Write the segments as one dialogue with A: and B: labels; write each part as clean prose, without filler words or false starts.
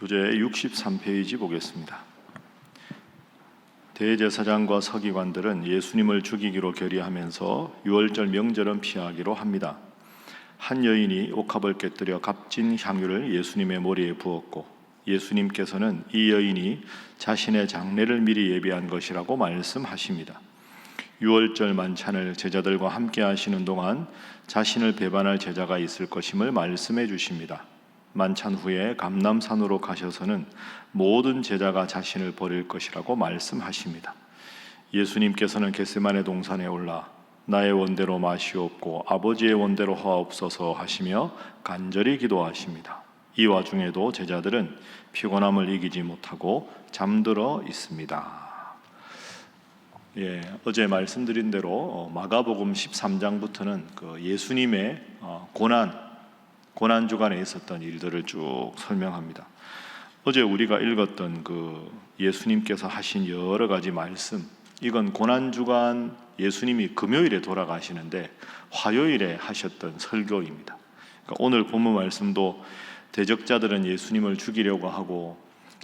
A: 교재 63페이지 보겠습니다. 대제사장과 서기관들은 예수님을 죽이기로 결의하면서 유월절 명절은 피하기로 합니다. 한 여인이 옥합을 깨뜨려 값진 향유를 예수님의 머리에 부었고 예수님께서는 이 여인이 자신의 장례를 미리 예비한 것이라고 말씀하십니다. 유월절 만찬을 제자들과 함께 하시는 동안 자신을 배반할 제자가 있을 것임을 말씀해 주십니다. 만찬 후에 감람산으로 가셔서는 모든 제자가 자신을 버릴 것이라고 말씀하십니다. 예수님께서는 겟세마네 동산에 올라 나의 원대로 마시옵고 아버지의 원대로 하옵소서 하시며 간절히 기도하십니다. 이 와중에도 제자들은 피곤함을 이기지 못하고 잠들어 있습니다. 어제 말씀드린 대로 마가복음 13장부터는 그 예수님의 고난 주간에 있었던 일들을 쭉 설명합니다. 어제 우리가 읽었던 그 예수님께서 하신 여러 가지 말씀, 이건 고난 주간 예수님이 금요일에 돌아가시는데 화요일에 하셨던 설교입니다. 그러니까 오늘 본문 말씀도 대적자들은 예수님을 죽이려고 하고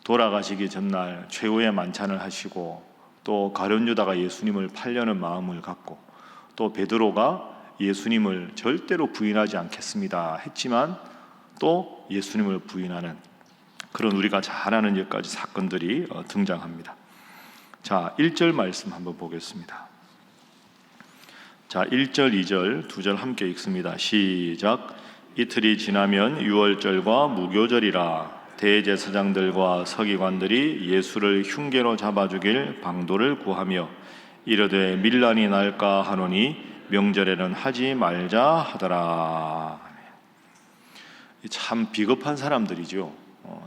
A: 돌아가시기 전날 최후의 만찬을 하시고 또 가룟 유다가 예수님을 팔려는 마음을 갖고 또 베드로가 예수님을 절대로 부인하지 않겠습니다 했지만 또 예수님을 부인하는 그런 우리가 잘 아는 몇 가지 사건들이 등장합니다. 자, 1절 말씀 한번 보겠습니다. 자, 1절, 2절, 2절 함께 읽습니다. 시작. 이틀이 지나면 유월절과 무교절이라 대제사장들과 서기관들이 예수를 흉계로 잡아 죽일 방도를 구하며 이르되 밀란이 날까 하노니 명절에는 하지 말자 하더라. 참 비겁한 사람들이죠.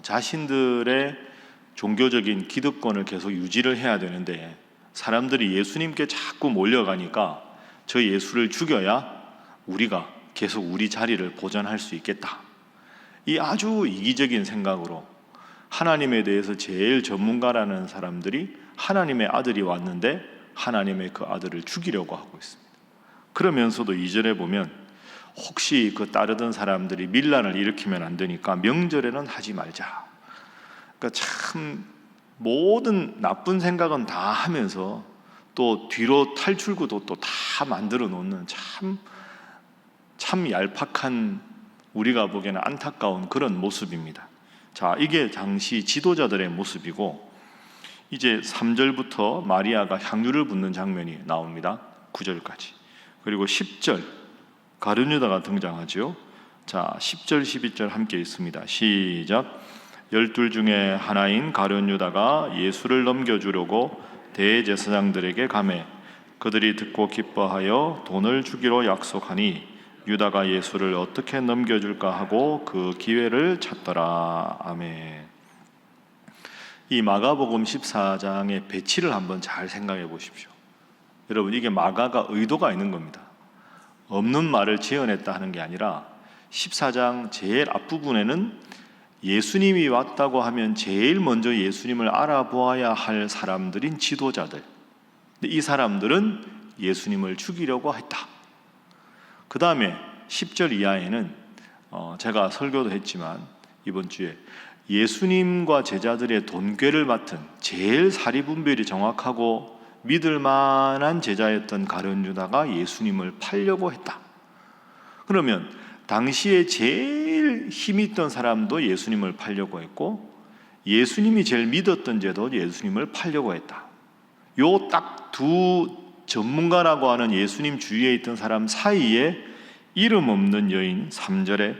A: 자신들의 종교적인 기득권을 계속 유지를 해야 되는데 사람들이 예수님께 자꾸 몰려가니까 저 예수를 죽여야 우리가 계속 우리 자리를 보존할 수 있겠다. 이 아주 이기적인 생각으로 하나님에 대해서 제일 전문가라는 사람들이 하나님의 아들이 왔는데 하나님의 그 아들을 죽이려고 하고 있습니다. 그러면서도 2절에 보면 혹시 그 따르던 사람들이 밀란을 일으키면 안 되니까 명절에는 하지 말자. 그러니까 참 모든 나쁜 생각은 다 하면서 또 뒤로 탈출구도 또 다 만들어 놓는 참 얄팍한, 우리가 보기에는 안타까운 그런 모습입니다. 자, 이게 당시 지도자들의 모습이고 이제 3절부터 마리아가 향유를 붓는 장면이 나옵니다. 9절까지. 그리고 10절 가룟 유다가 등장하죠. 자, 10절 12절 함께 읽습니다. 시작. 12 중에 하나인 가룟 유다가 예수를 넘겨주려고 대제사장들에게 가매 그들이 듣고 기뻐하여 돈을 주기로 약속하니 유다가 예수를 어떻게 넘겨줄까 하고 그 기회를 찾더라. 아멘. 이 마가복음 14장의 배치를 한번 잘 생각해 보십시오. 여러분, 이게 마가가 의도가 있는 겁니다. 없는 말을 지어냈다 하는 게 아니라 14장 제일 앞부분에는 예수님이 왔다고 하면 제일 먼저 예수님을 알아보아야 할 사람들인 지도자들, 근데 이 사람들은 예수님을 죽이려고 했다. 그 다음에 10절 이하에는 제가 설교도 했지만 이번 주에 예수님과 제자들의 돈궤를 맡은 제일 사리분별이 정확하고 믿을 만한 제자였던 가룟 유다가 예수님을 팔려고 했다. 그러면 당시에 제일 힘이 있던 사람도 예수님을 팔려고 했고 예수님이 제일 믿었던 제도 예수님을 팔려고 했다. 요 딱 두 전문가라고 하는 예수님 주위에 있던 사람 사이에 이름 없는 여인 3절에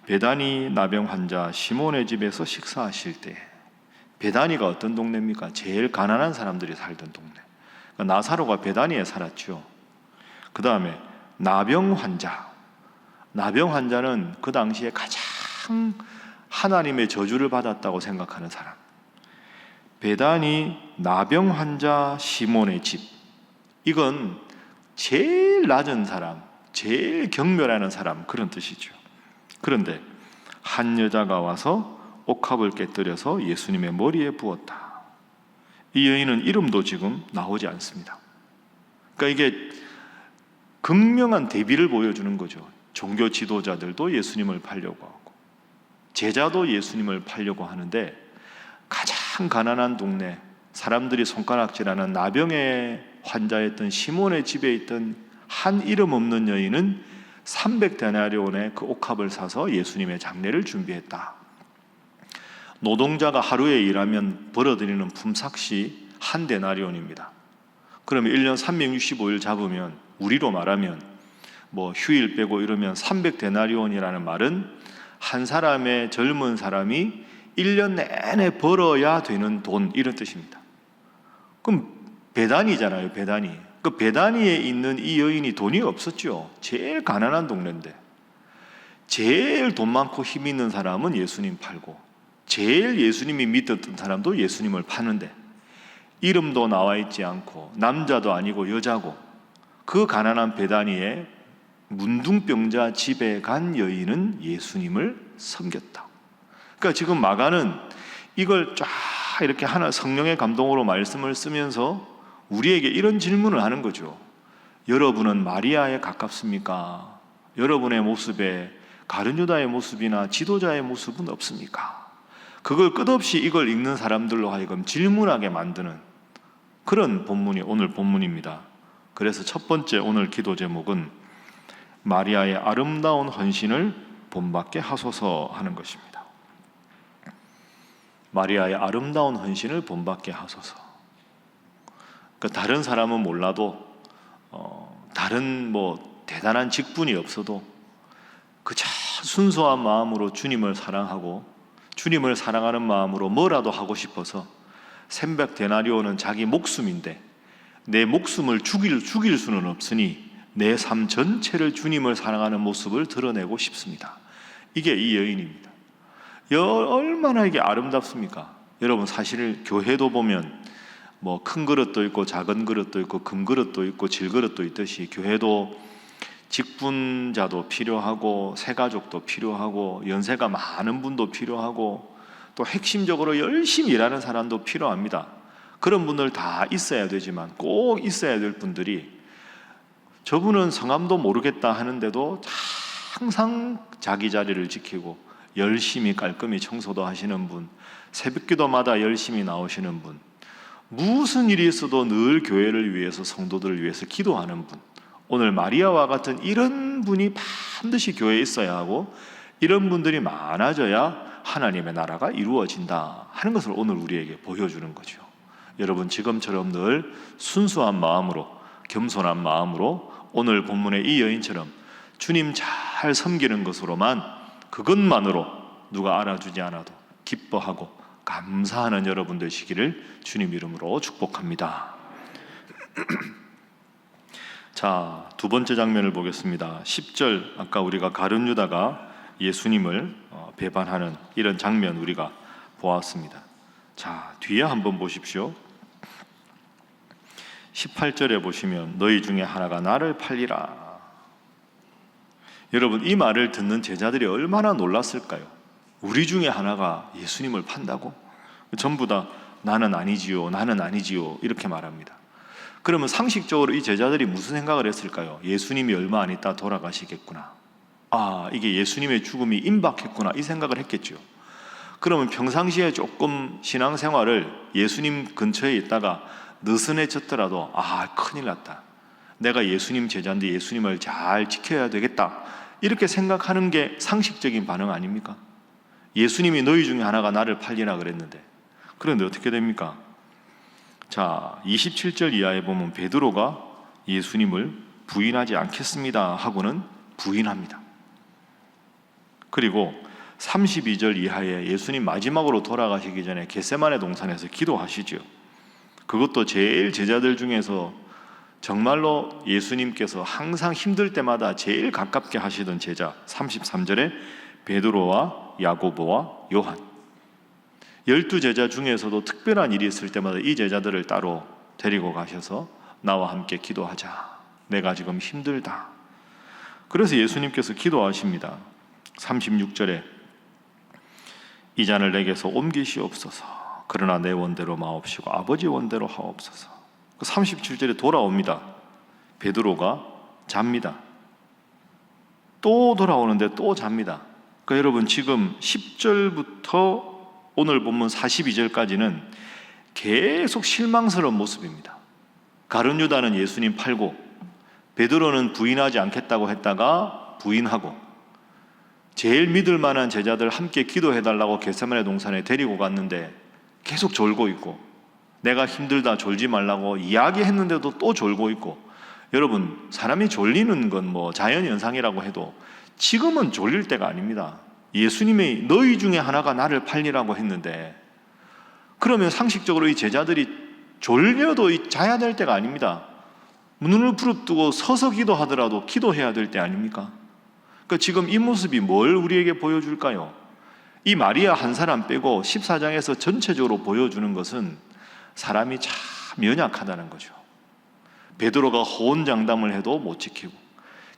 A: 베다니 나병 환자 시몬의 집에서 식사하실 때, 베다니가 어떤 동네입니까? 제일 가난한 사람들이 살던 동네. 그러니까 나사로가 베다니에 살았죠. 그 다음에 나병 환자는 그 당시에 가장 하나님의 저주를 받았다고 생각하는 사람. 베다니 나병 환자 시몬의 집, 이건 제일 낮은 사람, 제일 경멸하는 사람, 그런 뜻이죠. 그런데 한 여자가 와서 옥합을 깨뜨려서 예수님의 머리에 부었다. 이 여인은 이름도 지금 나오지 않습니다. 그러니까 이게 극명한 대비를 보여주는 거죠. 종교 지도자들도 예수님을 팔려고 하고 제자도 예수님을 팔려고 하는데 가장 가난한 동네, 사람들이 손가락질하는 나병의 환자였던 시몬의 집에 있던 한 이름 없는 여인은 300데나리온의 그 옥합을 사서 예수님의 장례를 준비했다. 노동자가 하루에 일하면 벌어들이는 품삯이 한 데나리온입니다. 그러면 1년 365일 잡으면, 우리로 말하면 뭐 휴일 빼고 이러면 300데나리온이라는 말은 한 사람의, 젊은 사람이 1년 내내 벌어야 되는 돈, 이런 뜻입니다. 그럼 베다니잖아요, 베다니. 그 베다니에 있는 이 여인이 돈이 없었죠. 제일 가난한 동네인데 제일 돈 많고 힘 있는 사람은 예수님 팔고, 제일 예수님이 믿었던 사람도 예수님을 파는데, 이름도 나와 있지 않고 남자도 아니고 여자고, 그 가난한 베다니에 문둥병자 집에 간 여인은 예수님을 섬겼다. 그러니까 지금 마가는 이걸 쫙 이렇게 하나 성령의 감동으로 말씀을 쓰면서 우리에게 이런 질문을 하는 거죠. 여러분은 마리아에 가깝습니까? 여러분의 모습에 가룟유다의 모습이나 지도자의 모습은 없습니까? 그걸 끝없이 이걸 읽는 사람들로 하여금 질문하게 만드는 그런 본문이 오늘 본문입니다. 그래서 첫 번째 오늘 기도 제목은 마리아의 아름다운 헌신을 본받게 하소서 하는 것입니다. 마리아의 아름다운 헌신을 본받게 하소서. 그러니까 다른 사람은 몰라도 다른 뭐 대단한 직분이 없어도 그저 순수한 마음으로 주님을 사랑하고 주님을 사랑하는 마음으로 뭐라도 하고 싶어서 300데나리온은 자기 목숨인데 내 목숨을 죽일 수는 없으니 내 삶 전체를 주님을 사랑하는 모습을 드러내고 싶습니다. 이게 이 여인입니다. 얼마나 이게 아름답습니까? 여러분, 사실 교회도 보면 뭐 큰 그릇도 있고 작은 그릇도 있고 금그릇도 있고 질그릇도 있듯이 교회도 직분자도 필요하고 새가족도 필요하고 연세가 많은 분도 필요하고 또 핵심적으로 열심히 일하는 사람도 필요합니다. 그런 분들 다 있어야 되지만 꼭 있어야 될 분들이, 저분은 성함도 모르겠다 하는데도 항상 자기 자리를 지키고 열심히 깔끔히 청소도 하시는 분, 새벽기도마다 열심히 나오시는 분, 무슨 일이 있어도 늘 교회를 위해서, 성도들을 위해서 기도하는 분, 오늘 마리아와 같은 이런 분이 반드시 교회에 있어야 하고 이런 분들이 많아져야 하나님의 나라가 이루어진다 하는 것을 오늘 우리에게 보여주는 거죠. 여러분, 지금처럼 늘 순수한 마음으로, 겸손한 마음으로 오늘 본문의 이 여인처럼 주님 잘 섬기는 것으로만, 그것만으로 누가 알아주지 않아도 기뻐하고 감사하는 여러분 되시기를 주님 이름으로 축복합니다. 자, 두 번째 장면을 보겠습니다. 10절, 아까 우리가 가룟유다가 예수님을 배반하는 이런 장면 우리가 보았습니다. 자, 뒤에 한번 보십시오. 18절에 보시면 너희 중에 하나가 나를 팔리라. 여러분, 이 말을 듣는 제자들이 얼마나 놀랐을까요? 우리 중에 하나가 예수님을 판다고? 전부 다 나는 아니지요, 나는 아니지요 이렇게 말합니다. 그러면 상식적으로 이 제자들이 무슨 생각을 했을까요? 예수님이 얼마 안 있다 돌아가시겠구나, 이게 예수님의 죽음이 임박했구나, 이 생각을 했겠죠. 그러면 평상시에 조금 신앙생활을 예수님 근처에 있다가 느슨해졌더라도 큰일 났다, 내가 예수님 제자인데 예수님을 잘 지켜야 되겠다, 이렇게 생각하는 게 상식적인 반응 아닙니까? 예수님이 너희 중에 하나가 나를 팔리라 그랬는데, 그런데 어떻게 됩니까? 자, 27절 이하에 보면 베드로가 예수님을 부인하지 않겠습니다 하고는 부인합니다. 그리고 32절 이하에 예수님 마지막으로 돌아가시기 전에 겟세마네 동산에서 기도하시죠. 그것도 제일 제자들 중에서 정말로 예수님께서 항상 힘들 때마다 제일 가깝게 하시던 제자, 33절에 베드로와 야고보와 요한, 12제자 중에서도 특별한 일이 있을 때마다 이 제자들을 따로 데리고 가셔서 나와 함께 기도하자, 내가 지금 힘들다. 그래서 예수님께서 기도하십니다. 36절에 이 잔을 내게서 옮기시옵소서, 그러나 내 원대로 마옵시고 아버지 원대로 하옵소서. 37절에 돌아옵니다. 베드로가 잡니다. 또 돌아오는데 또 잡니다. 그러니까 여러분 지금 10절부터 오늘 본문 42절까지는 계속 실망스러운 모습입니다. 가룟 유다는 예수님 팔고 베드로는 부인하지 않겠다고 했다가 부인하고 제일 믿을 만한 제자들 함께 기도해달라고 겟세마네 동산에 데리고 갔는데 계속 졸고 있고, 내가 힘들다 졸지 말라고 이야기했는데도 또 졸고 있고. 여러분, 사람이 졸리는 건 뭐 자연현상이라고 해도 지금은 졸릴 때가 아닙니다. 예수님이 너희 중에 하나가 나를 팔리라고 했는데, 그러면 상식적으로 이 제자들이 졸려도 자야 될 때가 아닙니다. 눈을 부릅뜨고 서서 기도하더라도 기도해야 될 때 아닙니까? 그러니까 지금 이 모습이 뭘 우리에게 보여줄까요? 이 마리아 한 사람 빼고 14장에서 전체적으로 보여주는 것은 사람이 참 연약하다는 거죠. 베드로가 호언장담을 해도 못 지키고,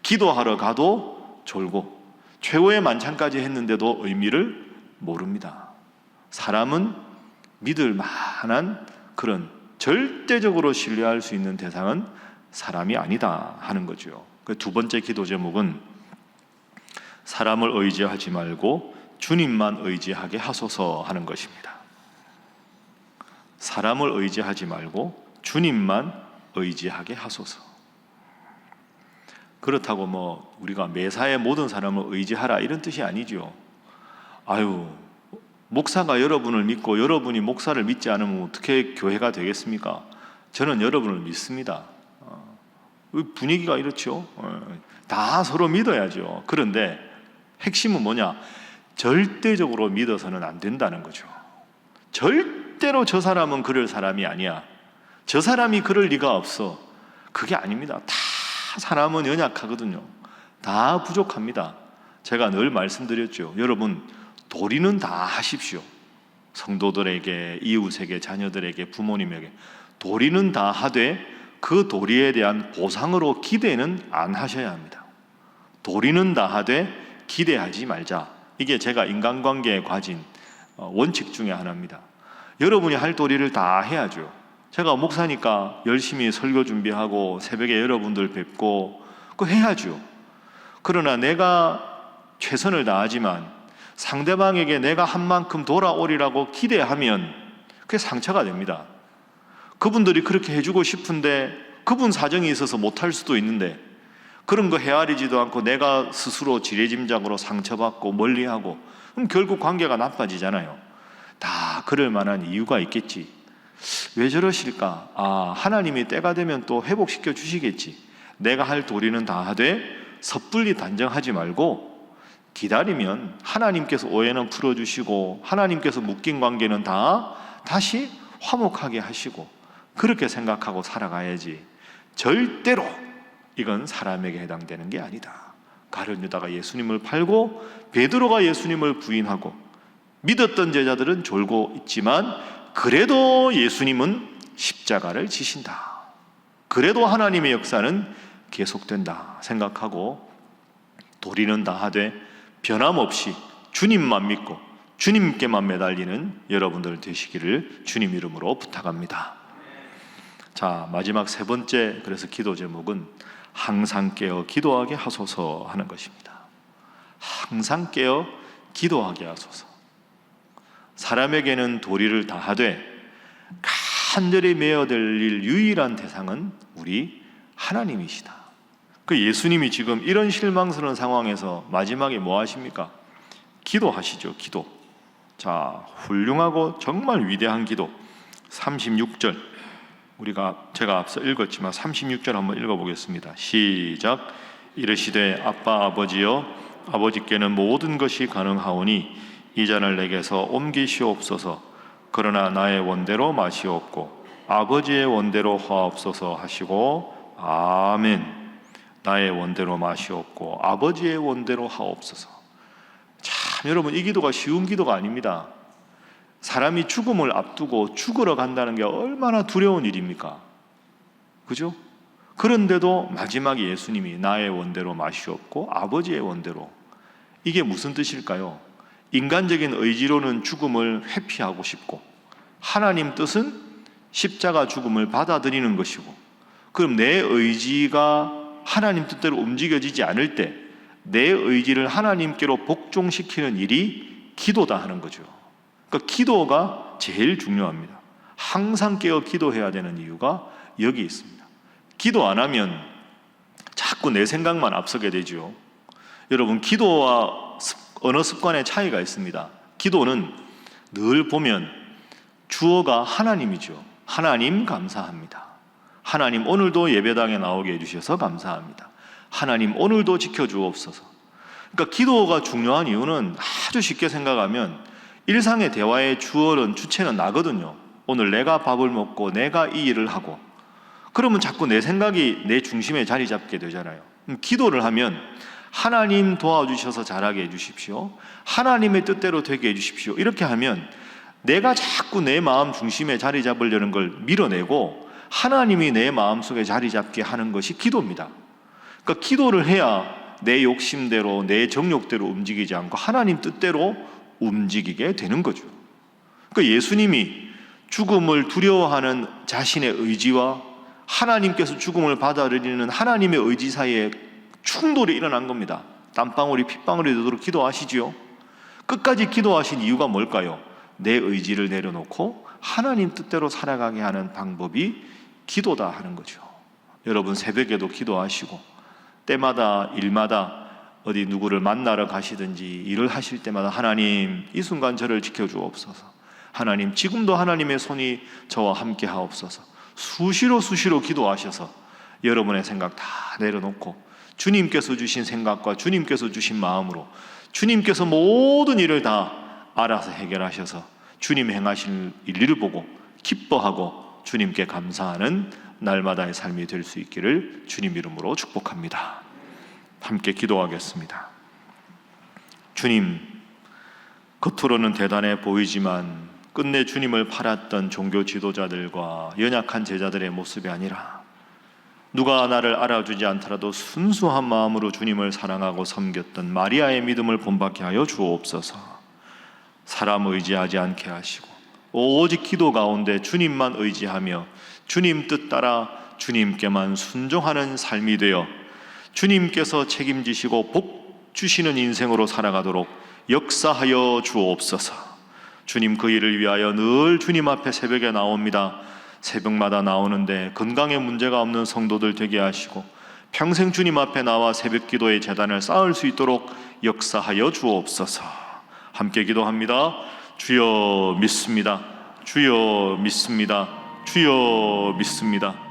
A: 기도하러 가도 졸고, 최고의 만찬까지 했는데도 의미를 모릅니다. 사람은 믿을 만한 그런 절대적으로 신뢰할 수 있는 대상은 사람이 아니다 하는 거죠. 그 두 번째 기도 제목은 사람을 의지하지 말고 주님만 의지하게 하소서 하는 것입니다. 사람을 의지하지 말고 주님만 의지하게 하소서. 그렇다고 뭐 우리가 매사에 모든 사람을 의지하라 이런 뜻이 아니죠. 목사가 여러분을 믿고 여러분이 목사를 믿지 않으면 어떻게 교회가 되겠습니까? 저는 여러분을 믿습니다. 분위기가 이렇죠. 다 서로 믿어야죠. 그런데 핵심은 뭐냐? 절대적으로 믿어서는 안 된다는 거죠. 절대로 저 사람은 그럴 사람이 아니야, 저 사람이 그럴 리가 없어, 그게 아닙니다. 다 사람은 연약하거든요. 다 부족합니다. 제가 늘 말씀드렸죠. 여러분, 도리는 다 하십시오. 성도들에게, 이웃에게, 자녀들에게, 부모님에게 도리는 다 하되 그 도리에 대한 보상으로 기대는 안 하셔야 합니다. 도리는 다 하되 기대하지 말자. 이게 제가 인간관계에 가진 원칙 중에 하나입니다. 여러분이 할 도리를 다 해야죠. 제가 목사니까 열심히 설교 준비하고 새벽에 여러분들 뵙고 그거 해야죠. 그러나 내가 최선을 다하지만 상대방에게 내가 한 만큼 돌아오리라고 기대하면 그게 상처가 됩니다. 그분들이 그렇게 해주고 싶은데 그분 사정이 있어서 못할 수도 있는데 그런 거 헤아리지도 않고 내가 스스로 지레짐작으로 상처받고 멀리하고, 그럼 결국 관계가 나빠지잖아요. 다 그럴 만한 이유가 있겠지. 왜 저러실까? 하나님이 때가 되면 또 회복시켜 주시겠지. 내가 할 도리는 다 하되 섣불리 단정하지 말고 기다리면 하나님께서 오해는 풀어주시고 하나님께서 묶인 관계는 다 다시 화목하게 하시고, 그렇게 생각하고 살아가야지. 절대로 이건 사람에게 해당되는 게 아니다. 가룟 유다가 예수님을 팔고 베드로가 예수님을 부인하고 믿었던 제자들은 졸고 있지만 그래도 예수님은 십자가를 지신다. 그래도 하나님의 역사는 계속된다 생각하고 도리는 다 하되 변함없이 주님만 믿고 주님께만 매달리는 여러분들 되시기를 주님 이름으로 부탁합니다. 자, 마지막 세 번째, 그래서 기도 제목은 항상 깨어 기도하게 하소서 하는 것입니다. 항상 깨어 기도하게 하소서. 사람에게는 도리를 다하되 간절히 메어들릴 유일한 대상은 우리 하나님이시다. 그 예수님이 지금 이런 실망스러운 상황에서 마지막에 뭐 하십니까? 기도하시죠. 기도. 자, 훌륭하고 정말 위대한 기도. 36절, 제가 앞서 읽었지만 36절 한번 읽어보겠습니다. 시작. 이르시되 아빠 아버지여, 아버지께는 모든 것이 가능하오니 이 잔을 내게서 옮기시옵소서. 그러나 나의 원대로 마시옵고 아버지의 원대로 하옵소서 하시고 아멘. 나의 원대로 마시옵고 아버지의 원대로 하옵소서. 참, 여러분, 이 기도가 쉬운 기도가 아닙니다. 사람이 죽음을 앞두고 죽으러 간다는 게 얼마나 두려운 일입니까? 그죠? 그런데도 마지막에 예수님이 나의 원대로 마시옵고 아버지의 원대로, 이게 무슨 뜻일까요? 인간적인 의지로는 죽음을 회피하고 싶고 하나님 뜻은 십자가 죽음을 받아들이는 것이고, 그럼 내 의지가 하나님 뜻대로 움직여지지 않을 때 내 의지를 하나님께로 복종시키는 일이 기도다 하는 거죠. 그러니까 기도가 제일 중요합니다. 항상 깨어 기도해야 되는 이유가 여기 있습니다. 기도 안 하면 자꾸 내 생각만 앞서게 되죠. 여러분, 기도와 언어 습관의 차이가 있습니다. 기도는 늘 보면 주어가 하나님이죠. 하나님 감사합니다. 하나님 오늘도 예배당에 나오게 해주셔서 감사합니다. 하나님 오늘도 지켜주옵소서. 그러니까 기도가 중요한 이유는 아주 쉽게 생각하면 일상의 대화의 주체는 나거든요. 오늘 내가 밥을 먹고 내가 이 일을 하고, 그러면 자꾸 내 생각이 내 중심에 자리 잡게 되잖아요. 기도를 하면 하나님 도와주셔서 잘하게 해주십시오, 하나님의 뜻대로 되게 해주십시오, 이렇게 하면 내가 자꾸 내 마음 중심에 자리 잡으려는 걸 밀어내고 하나님이 내 마음속에 자리 잡게 하는 것이 기도입니다. 그러니까 기도를 해야 내 욕심대로 내 정욕대로 움직이지 않고 하나님 뜻대로 움직이게 되는 거죠. 그러니까 예수님이 죽음을 두려워하는 자신의 의지와 하나님께서 죽음을 받아들이는 하나님의 의지 사이에 충돌이 일어난 겁니다. 땀방울이 핏방울이 되도록 기도하시지요. 끝까지 기도하신 이유가 뭘까요? 내 의지를 내려놓고 하나님 뜻대로 살아가게 하는 방법이 기도다 하는 거죠. 여러분, 새벽에도 기도하시고 때마다 일마다 어디 누구를 만나러 가시든지 일을 하실 때마다 하나님 이 순간 저를 지켜주옵소서, 하나님 지금도 하나님의 손이 저와 함께 하옵소서, 수시로 기도하셔서 여러분의 생각 다 내려놓고 주님께서 주신 생각과 주님께서 주신 마음으로 주님께서 모든 일을 다 알아서 해결하셔서 주님 행하실 일을 보고 기뻐하고 주님께 감사하는 날마다의 삶이 될 수 있기를 주님 이름으로 축복합니다. 함께 기도하겠습니다. 주님, 겉으로는 대단해 보이지만 끝내 주님을 팔았던 종교 지도자들과 연약한 제자들의 모습이 아니라 누가 나를 알아주지 않더라도 순수한 마음으로 주님을 사랑하고 섬겼던 마리아의 믿음을 본받게 하여 주옵소서. 사람 의지하지 않게 하시고 오직 기도 가운데 주님만 의지하며 주님 뜻 따라 주님께만 순종하는 삶이 되어 주님께서 책임지시고 복 주시는 인생으로 살아가도록 역사하여 주옵소서. 주님, 그 일을 위하여 늘 주님 앞에 새벽에 나옵니다. 새벽마다 나오는데 건강에 문제가 없는 성도들 되게 하시고 평생 주님 앞에 나와 새벽 기도의 제단을 쌓을 수 있도록 역사하여 주옵소서. 함께 기도합니다. 주여 믿습니다. 주여 믿습니다. 주여 믿습니다.